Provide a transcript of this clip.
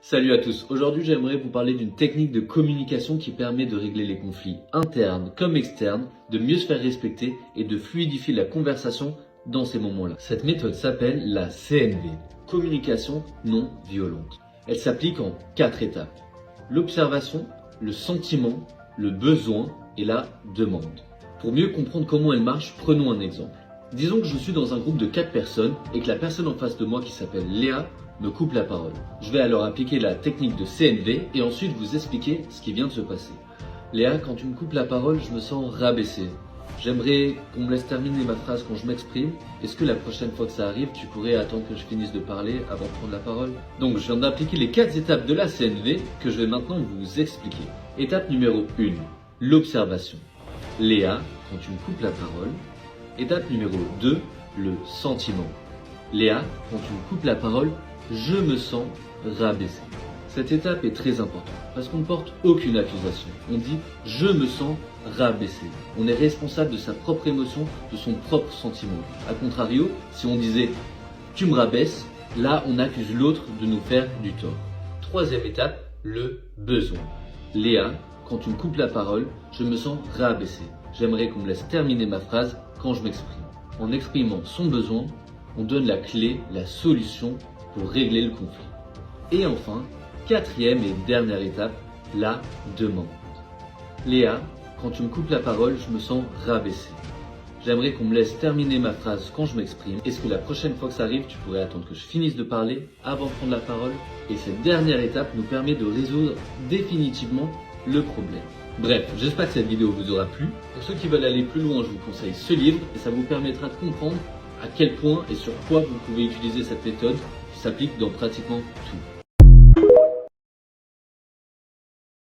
Salut à tous, aujourd'hui j'aimerais vous parler d'une technique de communication qui permet de régler les conflits internes comme externes, de mieux se faire respecter et de fluidifier la conversation dans ces moments-là. Cette méthode s'appelle la CNV, communication non violente. Elle s'applique en 4 étapes: l'observation, le sentiment, le besoin et la demande. Pour mieux comprendre comment elle marche, prenons un exemple. Disons que je suis dans un groupe de 4 personnes et que la personne en face de moi qui s'appelle Léa me coupe la parole. Je vais alors appliquer la technique de CNV et ensuite vous expliquer ce qui vient de se passer. Léa, quand tu me coupes la parole, je me sens rabaissé. J'aimerais qu'on me laisse terminer ma phrase quand je m'exprime. Est-ce que la prochaine fois que ça arrive, tu pourrais attendre que je finisse de parler avant de prendre la parole? Donc je viens d'appliquer les 4 étapes de la CNV que je vais maintenant vous expliquer. Étape numéro 1, l'observation. Léa, quand tu me coupes la parole. Étape numéro 2, le sentiment. Léa, quand tu me coupes la parole, je me sens rabaissé. Cette étape est très importante parce qu'on ne porte aucune accusation. On dit « je me sens rabaissé ». On est responsable de sa propre émotion, de son propre sentiment. A contrario, si on disait « tu me rabaisses », là on accuse l'autre de nous faire du tort. Troisième étape, le besoin. Léa, quand tu me coupes la parole, je me sens rabaissé. J'aimerais qu'on me laisse terminer ma phrase quand je m'exprime. En exprimant son besoin, on donne la clé, la solution pour régler le conflit. Et enfin, quatrième et dernière étape, la demande. Léa, quand tu me coupes la parole, je me sens rabaissé. J'aimerais qu'on me laisse terminer ma phrase quand je m'exprime. Est-ce que la prochaine fois que ça arrive, tu pourrais attendre que je finisse de parler avant de prendre la parole? Et cette dernière étape nous permet de résoudre définitivement le problème. Bref, j'espère que cette vidéo vous aura plu. Pour ceux qui veulent aller plus loin, je vous conseille ce livre et ça vous permettra de comprendre à quel point et sur quoi vous pouvez utiliser cette méthode qui s'applique dans pratiquement tout.